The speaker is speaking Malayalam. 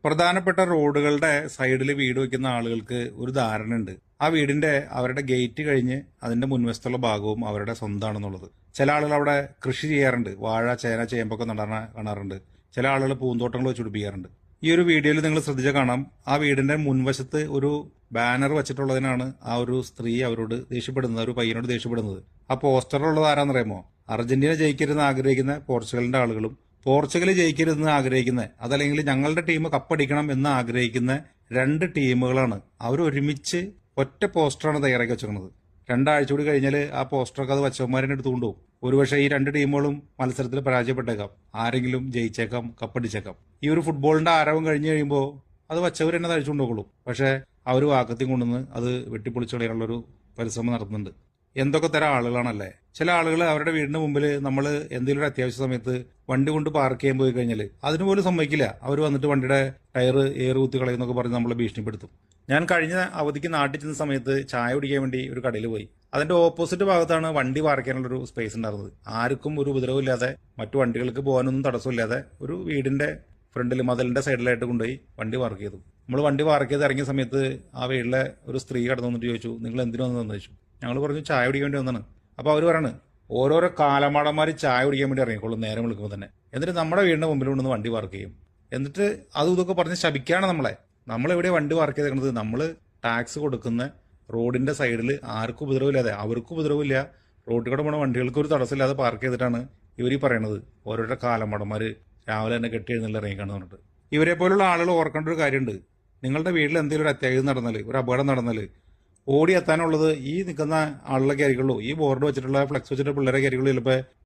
പ്രധാനപ്പെട്ട റോഡുകളുടെ സൈഡിൽ വീട് വെക്കുന്ന ആളുകൾക്ക് ഒരു ധാരണയുണ്ട്. ആ വീടിന്റെ അവരുടെ ഗേറ്റ് കഴിഞ്ഞ് അതിന്റെ മുൻവശത്തുള്ള ഭാഗവും അവരുടെ സ്വന്തമാണെന്നുള്ളത്. ചില ആളുകൾ അവിടെ കൃഷി ചെയ്യാറുണ്ട്. വാഴ, ചേന, ചേമ്പൊക്കെ നടാൻ കാണാറുണ്ട്. ചില ആളുകൾ പൂന്തോട്ടങ്ങൾ വെച്ച് പിടിപ്പിക്കാറുണ്ട്. ഈ ഒരു വീഡിയോയിൽ നിങ്ങൾ ശ്രദ്ധിച്ചാൽ കാണാം, ആ വീടിന്റെ മുൻവശത്ത് ഒരു ബാനർ വെച്ചിട്ടുള്ളതിനാണ് ആ ഒരു സ്ത്രീ അവരോട് ദേഷ്യപ്പെടുന്നത്, ഒരു പയ്യനോട് ദേഷ്യപ്പെടുന്നത്. ആ പോസ്റ്ററിലുള്ളത് ആരാന്നറിയാമോ? അർജന്റീന ജയിക്കരുതെന്ന് ആഗ്രഹിക്കുന്ന പോർച്ചുഗലിന്റെ ആളുകളും പോർച്ചുഗൽ ജയിക്കരുതെന്ന് ആഗ്രഹിക്കുന്ന, അതല്ലെങ്കിൽ ഞങ്ങളുടെ ടീം കപ്പടിക്കണം എന്ന് ആഗ്രഹിക്കുന്ന രണ്ട് ടീമുകളാണ്. അവർ ഒരുമിച്ച് ഒറ്റ പോസ്റ്ററാണ് തയ്യാറാക്കി വെച്ചിരിക്കുന്നത്. രണ്ടാഴ്ച കൂടി കഴിഞ്ഞാൽ ആ പോസ്റ്ററൊക്കെ അത് വച്ചവന്മാരെ എടുത്തു കൊണ്ടുപോകും. ഒരുപക്ഷെ ഈ രണ്ട് ടീമുകളും മത്സരത്തിൽ പരാജയപ്പെട്ടേക്കാം, ആരെങ്കിലും ജയിച്ചേക്കാം, കപ്പടിച്ചേക്കാം. ഈ ഒരു ഫുട്ബോളിന്റെ ആരവം കഴിഞ്ഞ് കഴിയുമ്പോൾ അത് വച്ചവർ തന്നെ തഴിച്ചു കൊണ്ടുപോകുള്ളൂ. പക്ഷെ അവർ വാക്കത്തെയും കൊണ്ടുവന്ന് അത് വെട്ടിപ്പൊളിച്ചു കളയാനുള്ളൊരു പരിശ്രമം നടത്തുന്നുണ്ട്. എന്തൊക്കെ തരം ആളുകളാണല്ലേ. ചില ആളുകൾ അവരുടെ വീടിന് മുമ്പിൽ നമ്മൾ എന്തെങ്കിലും ഒരു അത്യാവശ്യ സമയത്ത് വണ്ടി കൊണ്ട് പാർക്ക് ചെയ്യാൻ പോയി കഴിഞ്ഞാൽ അതിന് പോലും സമ്മതിക്കില്ല. അവർ വന്നിട്ട് വണ്ടിയുടെ ടയർ ഏറ് കുത്തി കളയുന്നൊക്കെ പറഞ്ഞ് നമ്മളെ ഭീഷണിപ്പെടുത്തും. ഞാൻ കഴിഞ്ഞ അവധിക്ക് നാട്ടിൽ ചെന്ന സമയത്ത് ചായ കുടിക്കാൻ വേണ്ടി ഒരു കടയിൽ പോയി. അതിന്റെ ഓപ്പോസിറ്റ് ഭാഗത്താണ് വണ്ടി പാർക്ക് ചെയ്യാനുള്ളൊരു സ്പേസ് ഉണ്ടായിരുന്നത്. ആർക്കും ഒരു ഉപദ്രവമില്ലാതെ, മറ്റു വണ്ടികൾക്ക് പോകാനൊന്നും തടസ്സമില്ലാതെ ഒരു വീടിന്റെ ഫ്രണ്ടിൽ മതിലിന്റെ സൈഡിലായിട്ട് കൊണ്ടുപോയി വണ്ടി പാർക്ക് ചെയ്തു. നമ്മൾ വണ്ടി പാർക്ക് ചെയ്ത് ഇറങ്ങിയ സമയത്ത് ആ വീട്ടിലെ ഒരു സ്ത്രീ കടന്നു വന്നിട്ട് ചോദിച്ചു, നിങ്ങൾ എന്തിനു വന്നതെന്ന് ചോദിച്ചു. ഞങ്ങൾ പറഞ്ഞു, ചായ കുടിക്കാൻ വേണ്ടി വന്നാണ്. അപ്പോൾ അവർ പറയാണ്, ഓരോരോ കാലമാടന്മാർ ചായ കുടിക്കാൻ വേണ്ടി ഇറങ്ങിക്കോളും നേരം വിളിക്കുമ്പോൾ തന്നെ. എന്നിട്ട് നമ്മുടെ വീടിന്റെ മുമ്പിൽ കൊണ്ടുവന്ന് വണ്ടി പാർക്ക് ചെയ്യും. എന്നിട്ട് അതും ഇതൊക്കെ പറഞ്ഞ് ശപിക്കാണ് നമ്മളെ. നമ്മളെവിടെ വണ്ടി പാർക്ക് ചെയ്തേക്കുന്നത്? നമ്മൾ ടാക്സ് കൊടുക്കുന്ന റോഡിന്റെ സൈഡിൽ ആർക്കും ഉപദ്രവമില്ലാതെ, അവർക്കും ഉപദ്രവമില്ല, റോഡിൽ കൂടെ പോണ വണ്ടികൾക്ക് ഒരു തടസ്സമില്ലാതെ പാർക്ക് ചെയ്തിട്ടാണ് ഇവർ ഈ പറയണത്. ഓരോരോ കാലമാടന്മാർ രാവിലെ തന്നെ കെട്ടി എഴുന്നള്ള ഇറങ്ങിക്കാണെന്ന് പറഞ്ഞിട്ട്. ഇവരെ പോലുള്ള ആളുകൾ ഓർക്കേണ്ട ഒരു കാര്യമുണ്ട്. നിങ്ങളുടെ വീട്ടിൽ എന്തെങ്കിലും ഒരു അത്യാഹിതം നടന്നാൽ, ഒരു അപകടം നടന്നാൽ ഓടി എത്താനുള്ളത് ഈ നിൽക്കുന്ന ആളുകളൊക്കെ ആയിരിക്കുള്ളൂ. ഈ ബോർഡ് വെച്ചിട്ടുള്ള ഫ്ലെക്സ് വെച്ചിട്ടുള്ള പിള്ളേരൊക്കെ ആയിരിക്കുള്ളൂ ചിലപ്പോൾ